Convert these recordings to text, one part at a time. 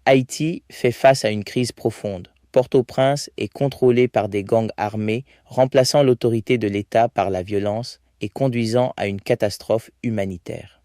Haïti fait face à une crise profonde. Port-au-Prince est contrôlé par des gangs armés, remplaçant l'autorité de l'État par la violence et conduisant à une catastrophe humanitaire.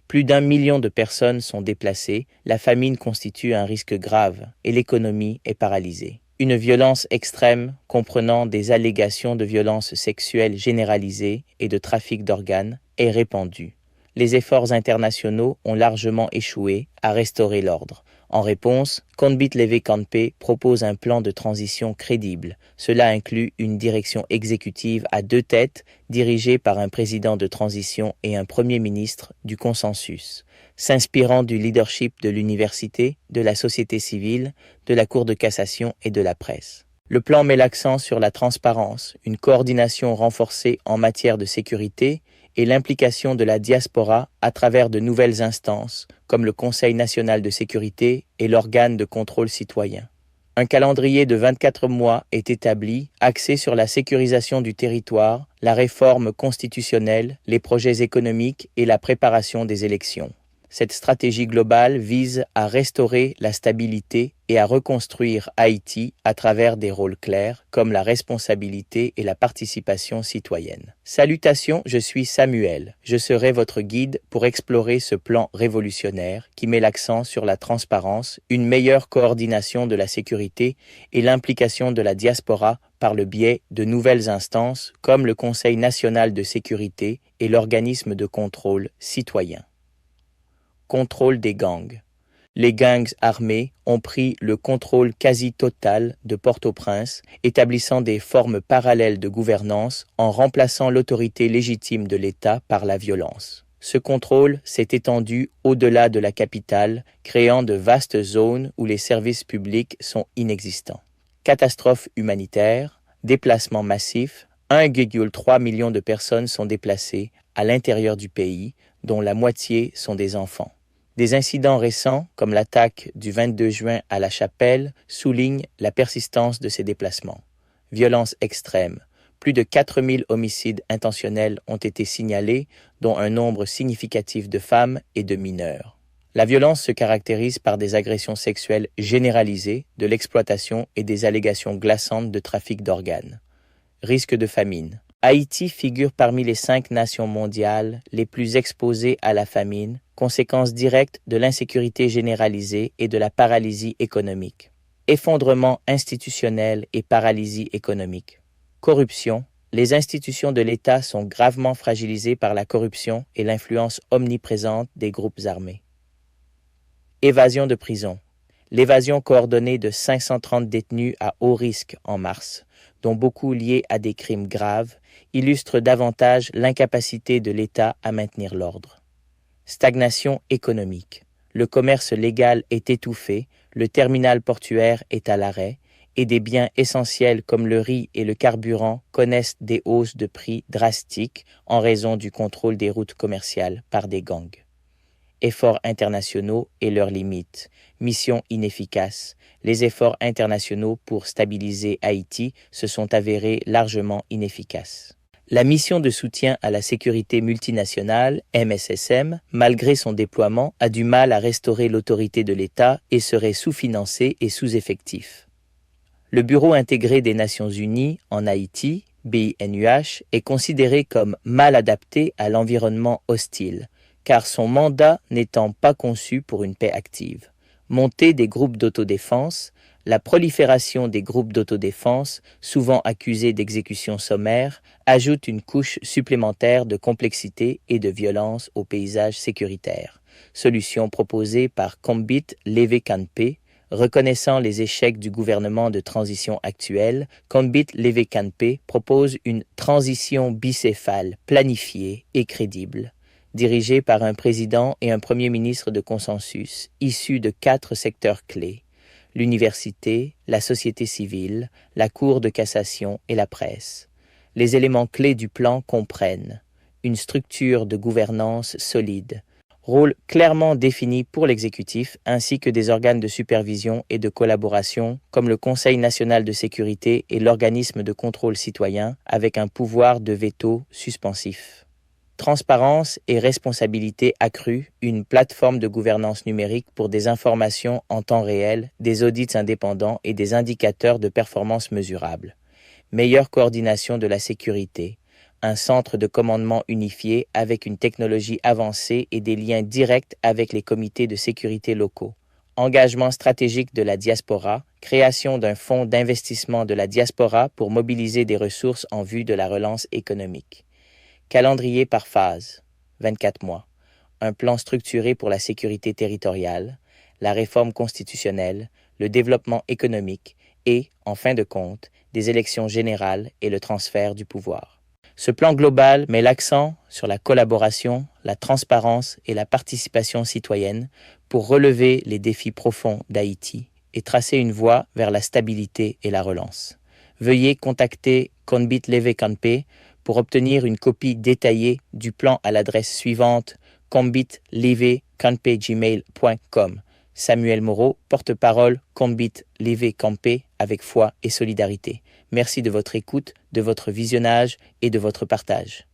Plus d'1 million de personnes sont déplacées, la famine constitue un risque grave et l'économie est paralysée. Une violence extrême comprenant des allégations de violences sexuelles généralisées et de trafic d'organes est répandue. Les efforts internationaux ont largement échoué à restaurer l'ordre. En réponse, Conbit Leve Canpe propose un plan de transition crédible. Cela inclut une direction exécutive à 2 têtes, dirigée par un président de transition et un premier ministre du consensus, s'inspirant du leadership de l'université, de la société civile, de la Cour de cassation et de la presse. Le plan met l'accent sur la transparence, une coordination renforcée en matière de sécurité et l'implication de la diaspora à travers de nouvelles instances, comme le Conseil national de sécurité et l'organe de contrôle citoyen. Un calendrier de 24 mois est établi, axé sur la sécurisation du territoire, la réforme constitutionnelle, les projets économiques et la préparation des élections. Cette stratégie globale vise à restaurer la stabilité et à reconstruire Haïti à travers des rôles clairs comme la responsabilité et la participation citoyenne. Salutations, je suis Samuel. Je serai votre guide pour explorer ce plan révolutionnaire qui met l'accent sur la transparence, une meilleure coordination de la sécurité et l'implication de la diaspora par le biais de nouvelles instances comme le Conseil national de sécurité et l'organisme de contrôle citoyen. Contrôle des gangs. Les gangs armés ont pris le contrôle quasi total de Port-au-Prince, établissant des formes parallèles de gouvernance en remplaçant l'autorité légitime de l'État par la violence. Ce contrôle s'est étendu au-delà de la capitale, créant de vastes zones où les services publics sont inexistants. Catastrophe humanitaire, déplacements massifs, 1,3 million de personnes sont déplacées à l'intérieur du pays, dont la moitié sont des enfants. Des incidents récents, comme l'attaque du 22 juin à La Chapelle, soulignent la persistance de ces déplacements. Violence extrême. Plus de 4000 homicides intentionnels ont été signalés, dont un nombre significatif de femmes et de mineurs. La violence se caractérise par des agressions sexuelles généralisées, de l'exploitation et des allégations glaçantes de trafic d'organes. Risque de famine. Haïti figure parmi les 5 nations mondiales les plus exposées à la famine, conséquence directe de l'insécurité généralisée et de la paralysie économique. Effondrement institutionnel et paralysie économique. Corruption. Les institutions de l'État sont gravement fragilisées par la corruption et l'influence omniprésente des groupes armés. Évasion de prison. L'évasion coordonnée de 530 détenus à haut risque en mars, dont beaucoup liés à des crimes graves, illustre davantage l'incapacité de l'État à maintenir l'ordre. Stagnation économique. Le commerce légal est étouffé, le terminal portuaire est à l'arrêt, et des biens essentiels comme le riz et le carburant connaissent des hausses de prix drastiques en raison du contrôle des routes commerciales par des gangs. Efforts internationaux et leurs limites. Mission inefficace. Les efforts internationaux pour stabiliser Haïti se sont avérés largement inefficaces. La mission de soutien à la sécurité multinationale, MSSM, malgré son déploiement, a du mal à restaurer l'autorité de l'État et serait sous-financé et sous-effectif. Le Bureau intégré des Nations Unies en Haïti, BINUH, est considéré comme mal adapté à l'environnement hostile, car son mandat n'étant pas conçu pour une paix active. Montée des groupes d'autodéfense, la prolifération des groupes d'autodéfense, souvent accusés d'exécution sommaire, ajoute une couche supplémentaire de complexité et de violence au paysage sécuritaire. Solution proposée par Conbit Leve Canpe. Reconnaissant les échecs du gouvernement de transition actuel, Conbit Leve Canpe propose une transition bicéphale, planifiée et crédible, dirigée par un président et un premier ministre de consensus, issus de 4 secteurs clés: l'université, la société civile, la Cour de cassation et la presse. Les éléments clés du plan comprennent une structure de gouvernance solide, rôle clairement défini pour l'exécutif, ainsi que des organes de supervision et de collaboration comme le Conseil national de sécurité et l'organisme de contrôle citoyen avec un pouvoir de veto suspensif. Transparence et responsabilité accrue, une plateforme de gouvernance numérique pour des informations en temps réel, des audits indépendants et des indicateurs de performance mesurables. Meilleure coordination de la sécurité, un centre de commandement unifié avec une technologie avancée et des liens directs avec les comités de sécurité locaux. Engagement stratégique de la diaspora, création d'un fonds d'investissement de la diaspora pour mobiliser des ressources en vue de la relance économique. Calendrier par phase, 24 mois. Un plan structuré pour la sécurité territoriale, la réforme constitutionnelle, le développement économique et, en fin de compte, des élections générales et le transfert du pouvoir. Ce plan global met l'accent sur la collaboration, la transparence et la participation citoyenne pour relever les défis profonds d'Haïti et tracer une voie vers la stabilité et la relance. Veuillez contacter Conbit Leve Canpe pour obtenir une copie détaillée du plan à l'adresse suivante combitlevecanpe@gmail.com. Samuel Moreau, porte-parole Conbit Leve Canpe avec foi et solidarité. Merci de votre écoute, de votre visionnage et de votre partage.